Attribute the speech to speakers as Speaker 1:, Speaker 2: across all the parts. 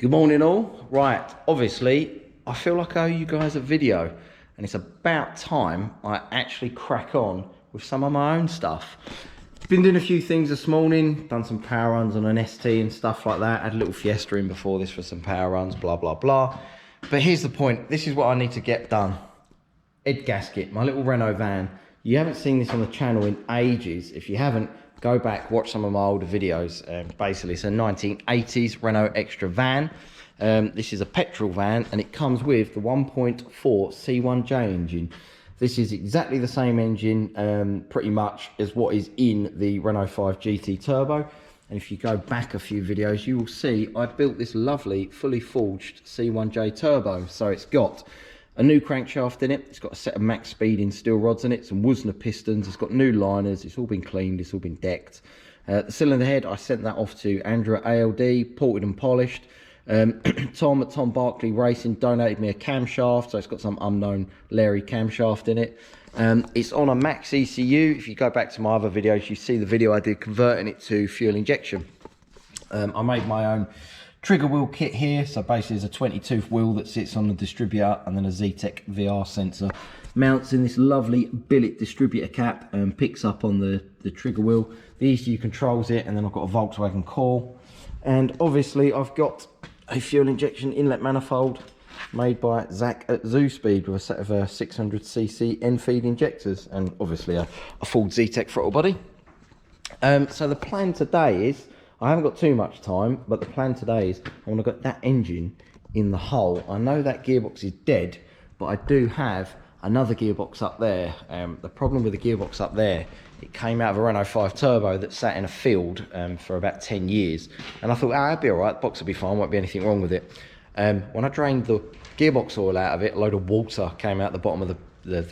Speaker 1: Good morning all. Right, obviously I feel like I owe you guys a video and it's about time I actually crack on with some of my own stuff. Been doing a few things this morning, done some power runs on an ST and stuff like that. Had a little Fiesta in before this for some power runs, blah blah blah. But here's the point, this is what I need to get done. Edd-gasket, my little Renault van. You haven't seen this on the channel in ages. If you haven't, go back, watch some of my older videos. Basically, it's a 1980s Renault Extra van. This is a petrol van, and it comes with the 1.4 C1J engine. This is exactly the same engine, pretty much, as what is in the Renault 5 GT Turbo. And if you go back a few videos, you will see I built this lovely, fully forged C1J Turbo. So it's got a new crankshaft in it, it's got a set of max speeding steel rods in it, some Woosner pistons, it's got new liners, it's all been cleaned, it's all been decked. The cylinder head, I sent that off to Andrew at ALD, ported and polished. Tom at Tom Barkley Racing donated me a camshaft, so it's got some unknown Larry camshaft in it. It's on a max ECU. If you go back to my other videos, you see the video I did converting it to fuel injection. I made my own trigger wheel kit here. So basically there's a 20-tooth wheel that sits on the distributor and then a Zetec VR sensor mounts in this lovely billet distributor cap and picks up on the trigger wheel. The ECU controls it, and then I've got a Volkswagen coil. And obviously I've got a fuel injection inlet manifold made by Zach at Zoo Speed with a set of 600cc end-feed injectors and obviously a full Zetec throttle body. So the plan today is, I haven't got too much time, but the plan today is I want to get that engine in the hole. I know that gearbox is dead, but I do have another gearbox up there. The problem with the gearbox up there, it came out of a Renault 5 Turbo that sat in a field for about 10 years. And I thought, that'd be all right, the box will be fine, won't be anything wrong with it. When I drained the gearbox oil out of it, a load of water came out the bottom of the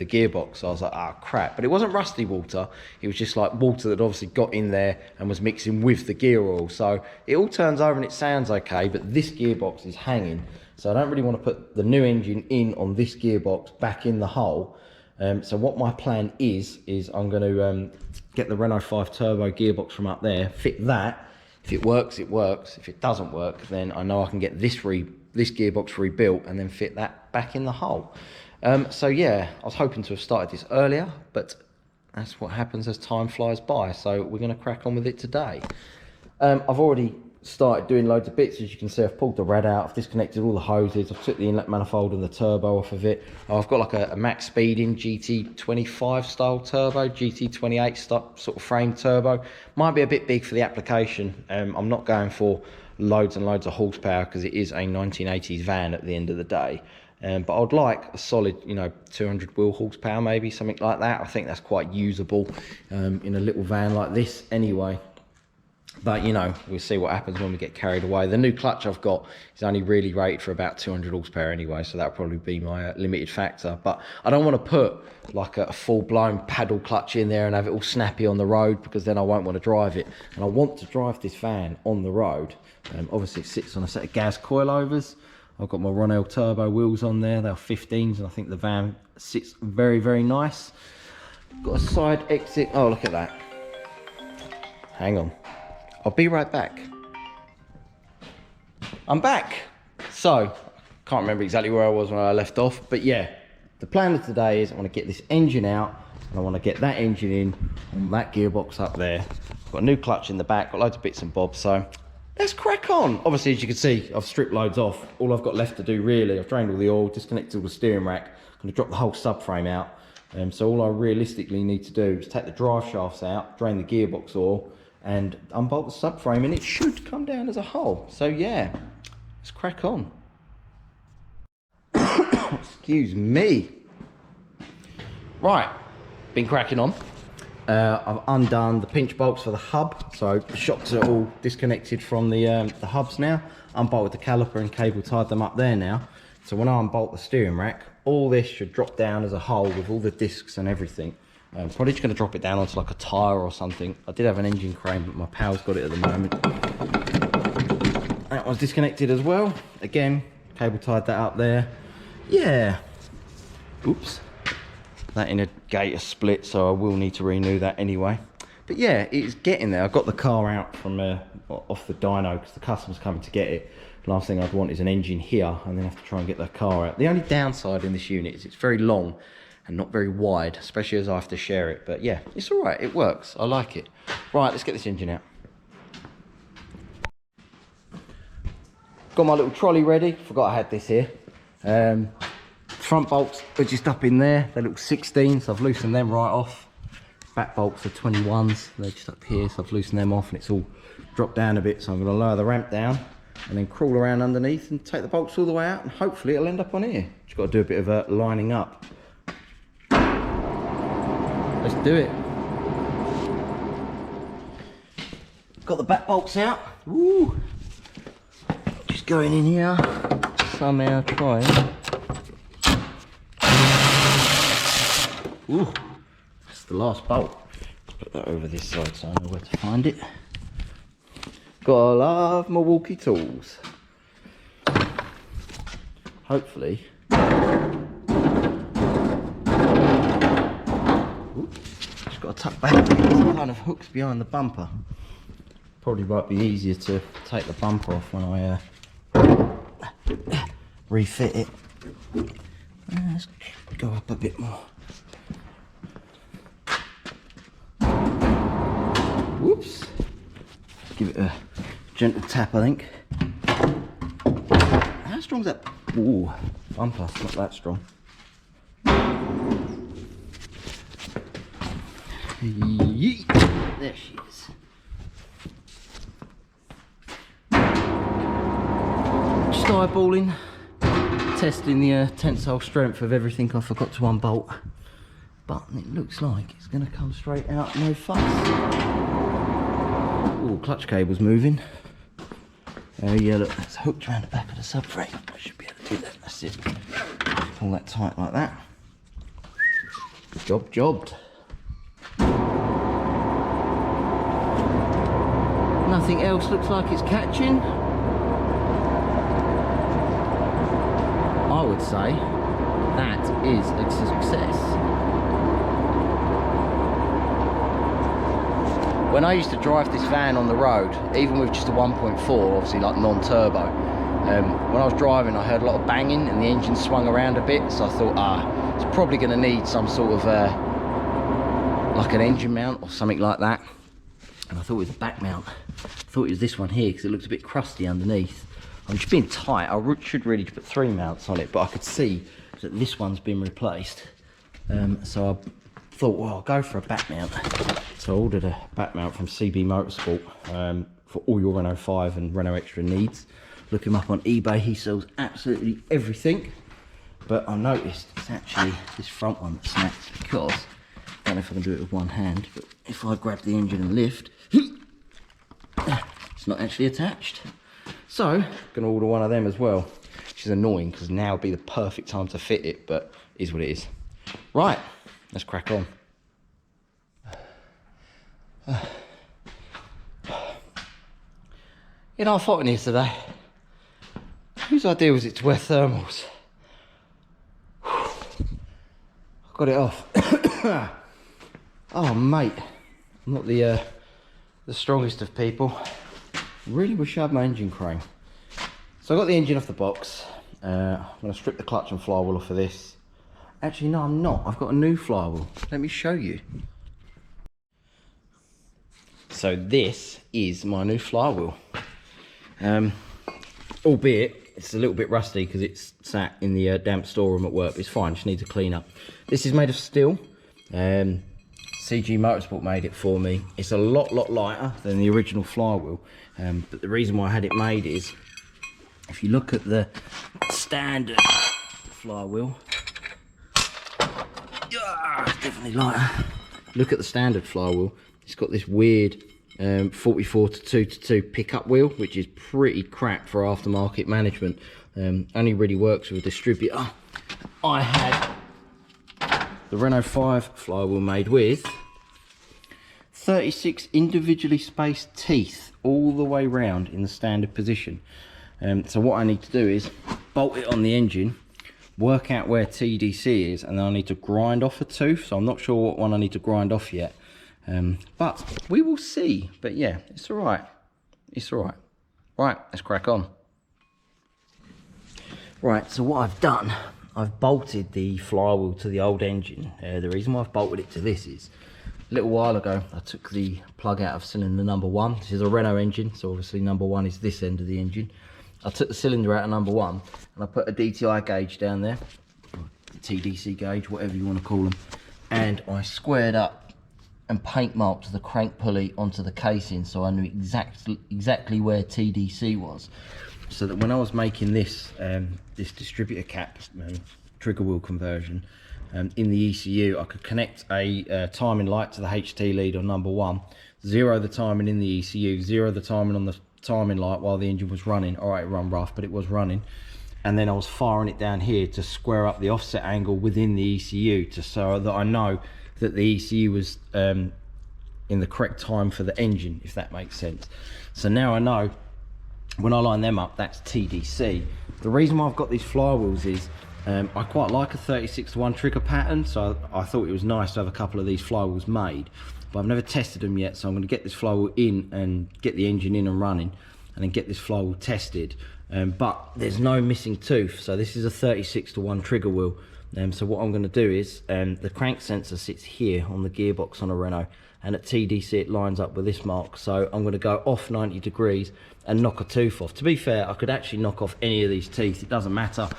Speaker 1: gearbox. I was like, ah, crap. But it wasn't rusty water, it was just like water that obviously got in there and was mixing with the gear oil. So it all turns over and it sounds okay, but this gearbox is hanging, so I don't really want to put the new engine in on this gearbox back in the hole. So what my plan is I'm going to get the Renault 5 Turbo gearbox from up there, fit that. If it works, it works. If it doesn't work, then I know I can get this gearbox rebuilt and then fit that back in the hole. So yeah, I was hoping to have started this earlier, but that's what happens as time flies by. So we're going to crack on with it today. I've already started doing loads of bits. As you can see, I've pulled the rad out, I've disconnected all the hoses, I've took the inlet manifold and the turbo off of it. I've got like a max speeding GT25 style turbo, GT28 sort of frame turbo. Might be a bit big for the application. I'm not going for loads and loads of horsepower because it is a 1980s van at the end of the day. But I'd like a solid, 200 wheel horsepower, maybe something like that. I think that's quite usable in a little van like this anyway. But we'll see what happens when we get carried away. The new clutch I've got is only really rated for about 200 horsepower anyway, so that'll probably be my limited factor. But I don't want to put like a full-blown paddle clutch in there and have it all snappy on the road, because then I won't want to drive it. And I want to drive this van on the road. Obviously it sits on a set of gas coilovers. I've got my Renault Turbo wheels on there, they're 15s, and I think the van sits very, very nice. Got a side exit, oh look at that. Hang on, I'll be right back. I'm back. So, can't remember exactly where I was when I left off, but yeah, the plan of today is I want to get this engine out, and I want to get that engine in on that gearbox up there. I've got a new clutch in the back, got loads of bits and bobs, so let's crack on. Obviously, as you can see, I've stripped loads off. All I've got left to do really, I've drained all the oil, disconnected all the steering rack. I'm going to drop the whole subframe out. So all I realistically need to do is take the drive shafts out, drain the gearbox oil, and unbolt the subframe, and it should come down as a whole. So yeah, let's crack on. Excuse me. Right, been cracking on. I've undone the pinch bolts for the hub, so the shocks are all disconnected from the hubs now. Unbolted the caliper and cable tied them up there now. So when I unbolt the steering rack, all this should drop down as a whole with all the discs and everything. Probably just going to drop it down onto like a tyre or something. I did have an engine crane, but my pal's got it at the moment. That one's disconnected as well. Again, cable tied that up there. Yeah. Oops. That indicator split, so I will need to renew that anyway. But yeah, it's getting there. I got the car out from off the dyno because the customer's coming to get it. Last thing I'd want is an engine here and then have to try and get the car out. The only downside in this unit is it's very long and not very wide, especially as I have to share it. But yeah, it's all right, it works, I like it. Right, let's get this engine out. Got my little trolley ready, forgot I had this here. Front bolts are just up in there, they're little 16s, so I've loosened them right off. Back bolts are 21s, they're just up here, so I've loosened them off and it's all dropped down a bit, so I'm gonna lower the ramp down and then crawl around underneath and take the bolts all the way out and hopefully it'll end up on here. Just got to do a bit of lining up. Let's do it. Got the back bolts out. Woo. Just going in here, somehow trying. Ooh, that's the last bolt. Put that over this side so I know where to find it. Gotta love my walkie tools. Hopefully. Ooh, just got to tuck back to get some kind of hooks behind the bumper. Probably might be easier to take the bumper off when I refit it. Let's go up a bit more. Whoops. Give it a gentle tap, I think. How strong's that? Ooh, bumper, not that strong. Yeet. There she is. Just eyeballing, testing the tensile strength of everything I forgot to unbolt. But it looks like it's going to come straight out, no fuss. Ooh, clutch cable's moving. Yeah, look, that's hooked around the back of the subframe. I should be able to do that. That's it. Pull that tight like that. Job jobbed. Nothing else looks like it's catching. I would say that is a success. When I used to drive this van on the road, even with just a 1.4, obviously like non-turbo, when I was driving I heard a lot of banging and the engine swung around a bit, so I thought, it's probably going to need some sort of like an engine mount or something like that. And I thought it was a back mount. I thought it was this one here because it looked a bit crusty underneath. I'm just being tight. I should really put 3 mounts on it, but I could see that this one's been replaced. So I thought, well, I'll go for a back mount. So I ordered a back mount from CB Motorsport for all your Renault 5 and Renault Extra needs. Look him up on eBay, he sells absolutely everything. But I noticed it's actually this front one that snaps because, I don't know if I can do it with one hand, but if I grab the engine and lift, it's not actually attached. So, I'm going to order one of them as well, which is annoying because now would be the perfect time to fit it, but it is what it is. Right, let's crack on. You know, I thought in here today, whose idea was it to wear thermals? I got it off. Oh mate, I'm not the strongest of people. Really wish I had my engine crane. So I got the engine off the box. I'm going to strip the clutch and flywheel off of this. Actually no, I'm not. I've got a new flywheel. Let me show you. So this is my new flywheel. Albeit it's a little bit rusty because it's sat in the damp storeroom at work. It's fine, just needs a clean up. This is made of steel. CG Motorsport made it for me. It's a lot lighter than the original flywheel. But the reason why I had it made is, if you look at the standard flywheel, yeah, it's definitely lighter. Look at the standard flywheel. It's got this weird 44 to 2 to 2 pickup wheel, which is pretty crap for aftermarket management. Only really works with a distributor. I had the Renault 5 flywheel made with 36 individually spaced teeth all the way round in the standard position. So what I need to do is bolt it on the engine, work out where TDC is, and then I need to grind off a tooth. So I'm not sure what one I need to grind off yet. But we will see. But yeah, it's all right. It's all right. Right, let's crack on. Right, so what I've done, I've bolted the flywheel to the old engine. The reason why I've bolted it to this is, a little while ago, I took the plug out of cylinder number 1. This is a Renault engine, so obviously number 1 is this end of the engine. I took the cylinder out of number 1, and I put a DTI gauge down there, or TDC gauge, whatever you want to call them, and I squared up and paint marked the crank pulley onto the casing, so I knew exactly where TDC was. So that when I was making this this distributor cap trigger wheel conversion in the ECU, I could connect a timing light to the HT lead on number 1, zero the timing in the ECU, zero the timing on the timing light while the engine was running. All right, it ran rough, but it was running. And then I was firing it down here to square up the offset angle within the ECU, so that I know that the ECU was in the correct time for the engine, if that makes sense. So now I know when I line them up, that's TDC. The reason why I've got these flywheels is I quite like a 36:1 trigger pattern, so I thought it was nice to have a couple of these flywheels made, but I've never tested them yet, so I'm going to get this flywheel in and get the engine in and running, and then get this flywheel tested. But there's no missing tooth, so this is a 36:1 trigger wheel. So what I'm going to do is, the crank sensor sits here on the gearbox on a Renault, and at TDC it lines up with this mark, so I'm going to go off 90 degrees and knock a tooth off. To be fair, I could actually knock off any of these teeth, it doesn't matter,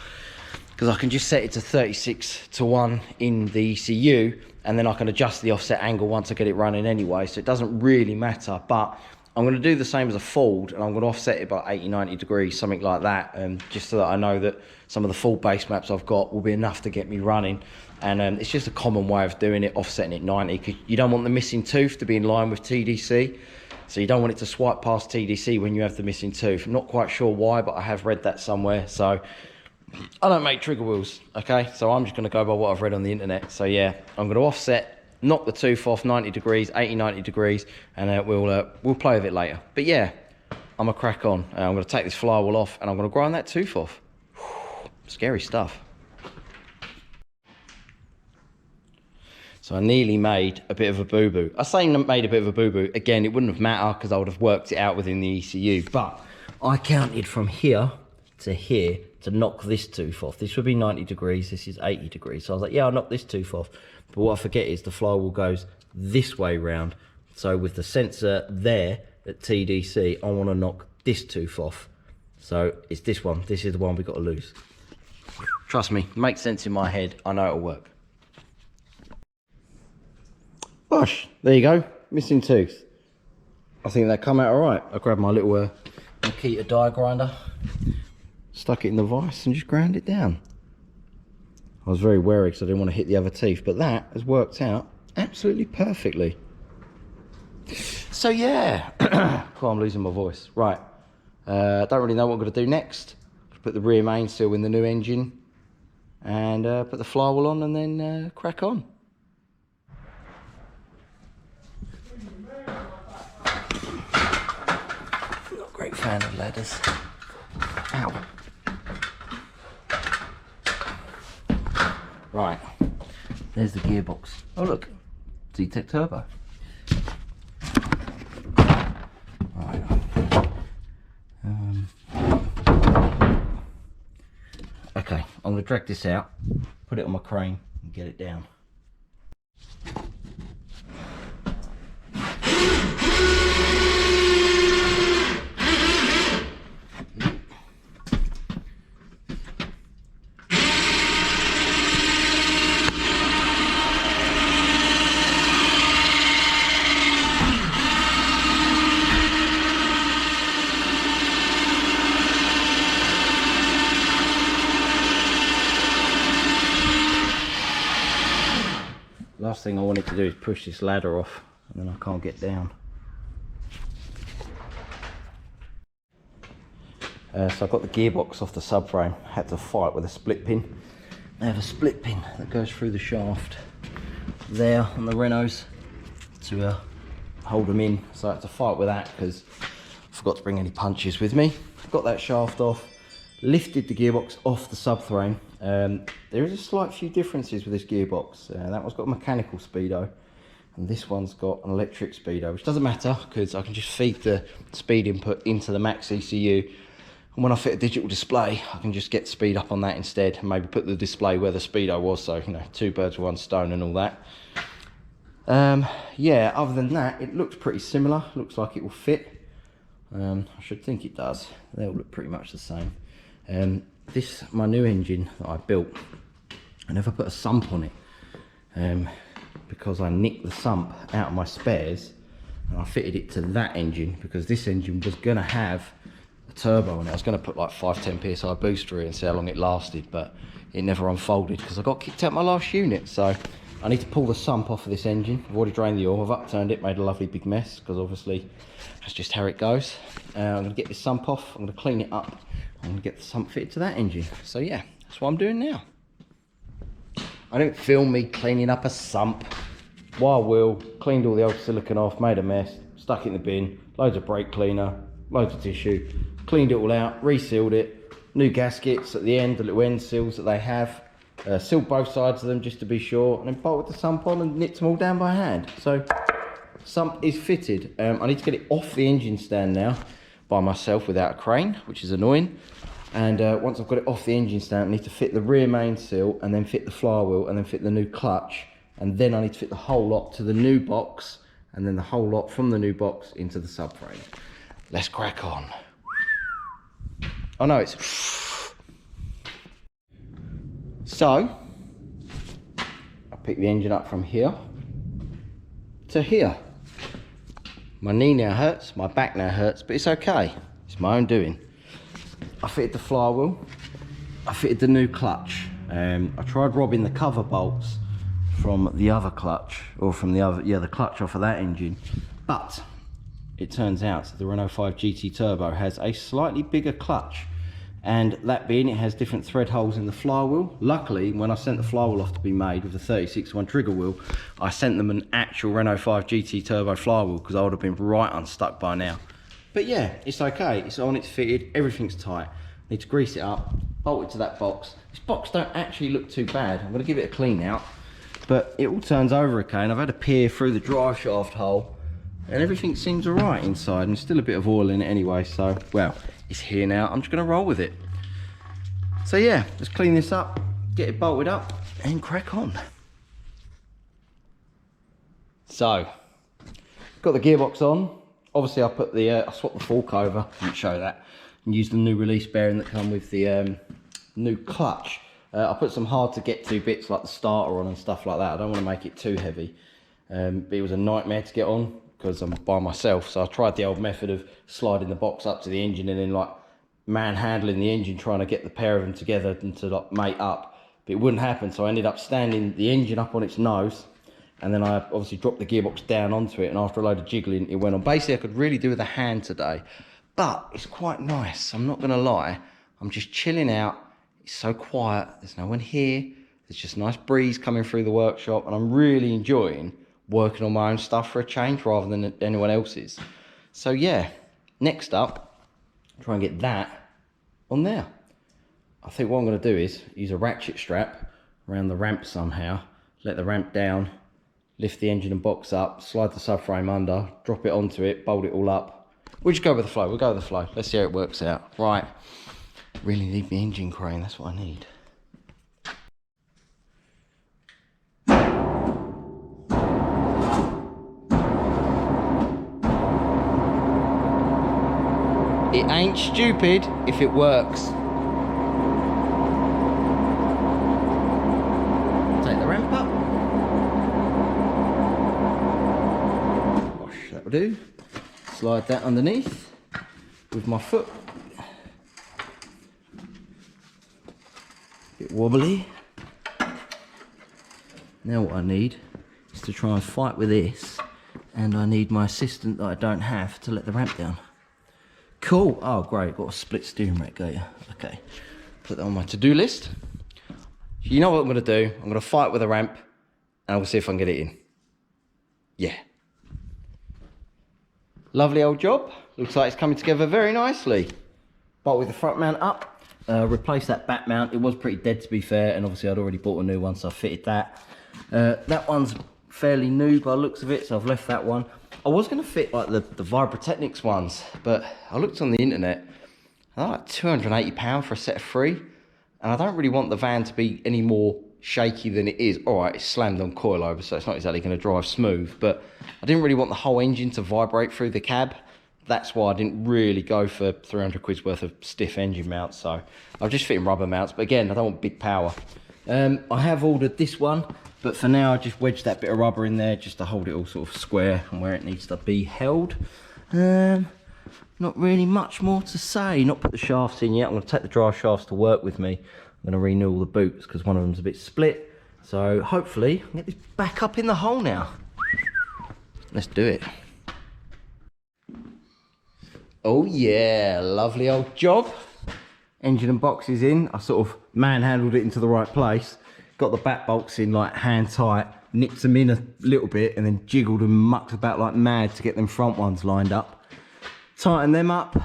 Speaker 1: because I can just set it to 36:1 in the ECU, and then I can adjust the offset angle once I get it running anyway, so it doesn't really matter. But I'm going to do the same as a Ford, and I'm going to offset it by 80-90 degrees, something like that, just so that I know that some of the Ford base maps I've got will be enough to get me running. And it's just a common way of doing it, offsetting it 90, because you don't want the missing tooth to be in line with TDC. So you don't want it to swipe past TDC when you have the missing tooth. I'm not quite sure why, but I have read that somewhere. So I don't make trigger wheels, okay? So I'm just going to go by what I've read on the internet. So yeah, I'm going to offset, knock the tooth off 90 degrees, 80-90 degrees, and we'll play with it later. But yeah, I'm going to crack on. I'm going to take this flywheel off, and I'm going to grind that tooth off. Scary stuff. So I nearly made a bit of a boo-boo. I say made a bit of a boo-boo. Again, it wouldn't have mattered because I would have worked it out within the ECU. But I counted from here to knock this tooth off. This would be 90 degrees. This is 80 degrees. So I was like, yeah, I'll knock this tooth off. But what I forget is the flywheel goes this way round. So with the sensor there at TDC, I want to knock this tooth off. So it's this one. This is the one we've got to lose. Trust me, it makes sense in my head. I know it'll work. Gosh, there you go, missing tooth. I think that come out all right. I grabbed my little Makita die grinder, stuck it in the vise and just ground it down. I was very wary because I didn't want to hit the other teeth, but that has worked out absolutely perfectly. So yeah, cool, I'm losing my voice. Right, don't really know what I'm going to do next. Put the rear main seal in the new engine and put the flywheel on and then crack on. Great fan of ladders. Ow. Right, there's the gearbox. Oh look, Z-Tech Turbo. Right. Okay, I'm going to drag this out, put it on my crane and get it down. Last thing I wanted to do is push this ladder off and then I can't get down. So I got the gearbox off the subframe, had to fight with a split pin. They have a split pin that goes through the shaft there on the Renaults to hold them in, so I had to fight with that because I forgot to bring any punches with me. Got that shaft off, lifted the gearbox off the subframe. There is a slight few differences with this gearbox. That one's got a mechanical speedo, and this one's got an electric speedo, which doesn't matter because I can just feed the speed input into the max ECU, and when I fit a digital display I can just get speed up on that instead, and maybe put the display where the speedo was, so you know, 2 birds with 1 stone and all that. Yeah, other than that it looks pretty similar, looks like it will fit. I should think it does. They all look pretty much the same. This, my new engine that I built, I never put a sump on it because I nicked the sump out of my spares and I fitted it to that engine because this engine was going to have a turbo on it. I was going to put like 5-10 psi booster in and see how long it lasted, but it never unfolded because I got kicked out my last unit. So I need to pull the sump off of this engine. I've already drained the oil, I've upturned it, made a lovely big mess because obviously that's just how it goes. I'm going to get this sump off, I'm going to clean it up, I'm going to get the sump fitted to that engine. So yeah, that's what I'm doing now. I didn't film me cleaning up a sump. Wire wheel, cleaned all the old silicone off, made a mess, stuck it in the bin, loads of brake cleaner, loads of tissue, cleaned it all out, resealed it, new gaskets at the end, the little end seals that they have. Sealed both sides of them just to be sure, and then bolted the sump on and nipped them all down by hand. So sump is fitted. I need to get it off the engine stand now by myself without a crane, which is annoying. And once I've got it off the engine stand, I need to fit the rear main seal and then fit the flywheel and then fit the new clutch, and then I need to fit the whole lot to the new box and then the whole lot from the new box into the subframe. Let's crack on. Oh no, it's so I pick the engine up from here to here. My knee now hurts, my back now hurts, but it's okay. It's my own doing. I fitted the flywheel, I fitted the new clutch. I tried robbing the cover bolts from the other clutch, or from the other, yeah, the clutch off of that engine, but it turns out that the Renault 5 GT Turbo has a slightly bigger clutch. And that being, it has different thread holes in the flywheel. Luckily, when I sent the flywheel off to be made with the 36-1 trigger wheel, I sent them an actual Renault 5 GT Turbo flywheel because I would have been right unstuck by now. But yeah, it's okay. It's on, it's fitted, everything's tight. Need to grease it up, bolt it to that box. This box don't actually look too bad. I'm going to give it a clean out, but it all turns over okay. And I've had a peer through the drive shaft hole, and everything seems all right inside, and there's still a bit of oil in it anyway. So, well, it's here now, I'm just going to roll with it. So yeah, let's clean this up, get it bolted up and crack on. So, got the gearbox on. Obviously I put the, I swapped the fork over, didn't show that, and used the new release bearing that come with the new clutch. I put some hard to get to bits like the starter on and stuff like that. I don't want to make it too heavy, but it was a nightmare to get on because I'm by myself. So I tried the old method of sliding the box up to the engine and then like manhandling the engine trying to get the pair of them together and to like mate up, but it wouldn't happen. So I ended up standing the engine up on its nose, and then I obviously dropped the gearbox down onto it, and after a load of jiggling it went on. Basically I could really do with a hand today, but it's quite nice, I'm not gonna lie. I'm just chilling out, it's so quiet, there's no one here, there's just a nice breeze coming through the workshop, and I'm really enjoying working on my own stuff for a change rather than anyone else's. So yeah, next up, try and get that on there. I think what I'm going to do is use a ratchet strap around the ramp somehow, let the ramp down, lift the engine and box up, slide the subframe under, drop it onto it, bolt it all up. We'll just go with the flow, we'll go with the flow. Let's see how it works out. Right, really need my engine crane, that's what I need. It ain't stupid if it works. Take the ramp up. Gosh, that will do. Slide that underneath with my foot. Bit wobbly. Now what I need is to try and fight with this, and I need my assistant that I don't have to let the ramp down. Cool. Oh, great. Got a split steering rack, got you. Okay. Put that on my to-do list. You know what I'm going to do? I'm going to fight with a ramp, and we'll see if I can get it in. Yeah. Lovely old job. Looks like it's coming together very nicely. Bolt with the front mount up. Replace that back mount. It was pretty dead, to be fair, and obviously I'd already bought a new one, so I fitted that. That one's fairly new by the looks of it, so I've left that one. I was going to fit like the Vibrotechnics ones, but I looked on the internet, they're like £280 for a set of 3, and I don't really want the van to be any more shaky than it is. All right, it's slammed on coilover, so it's not exactly going to drive smooth, but I didn't really want the whole engine to vibrate through the cab. That's why I didn't really go for 300 quid's worth of stiff engine mounts, so I've just fitting rubber mounts, but again, I don't want big power. I have ordered this one, but for now I just wedged that bit of rubber in there just to hold it all sort of square and where it needs to be held. Not really much more to say. Not put the shafts in yet. I'm going to take the drive shafts to work with me. I'm going to renew all the boots because one of them's a bit split. So hopefully I can get this back up in the hole now. Let's do it. Oh yeah, lovely old job. Engine and boxes in. I sort of manhandled it into the right place. Got the back bolts in like hand tight. Nipped them in a little bit and then jiggled and mucked about like mad to get them front ones lined up. Tighten them up,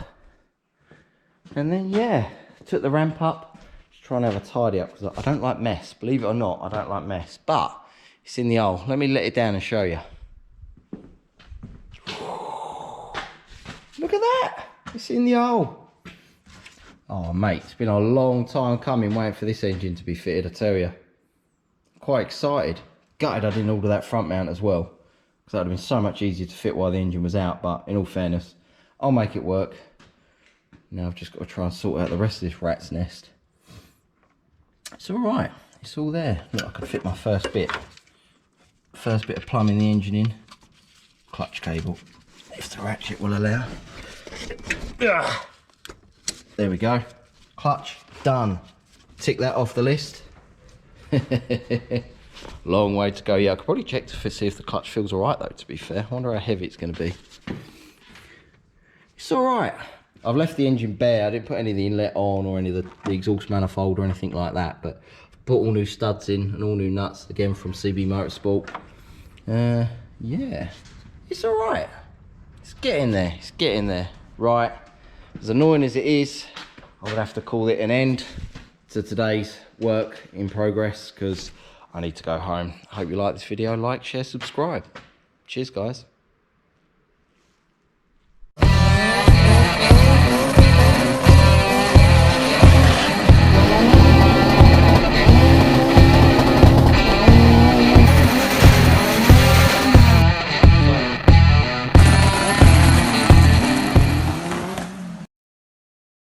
Speaker 1: and then yeah, took the ramp up. Just trying to have a tidy up because I don't like mess. Believe it or not, I don't like mess. But it's in the hole. Let me let it down and show you. Look at that! It's in the hole. Oh mate, it's been a long time coming, waiting for this engine to be fitted. I tell you, quite excited. Gutted I didn't order that front mount as well, because that would have been so much easier to fit while the engine was out. But in all fairness, I'll make it work. Now I've just got to try and sort out the rest of this rat's nest. It's all right. It's all there. Look, I could fit my first bit. First bit of plumbing the engine in. Clutch cable, if the ratchet will allow. There we go. Clutch done. Tick that off the list. Long way to go. Yeah, I could probably check to see if the clutch feels all right though, to be fair. I wonder how heavy it's going to be. It's all right. I've left the engine bare. I didn't put any of the inlet on or any of the exhaust manifold or anything like that, but I've put all new studs in and all new nuts, again from CB Motorsport. Yeah, it's all right. It's getting there. It's getting there. Right, as annoying as it is, I would have to call it an end to today's work in progress because I need to go home. I hope you like this video. Like, share, subscribe. Cheers, guys.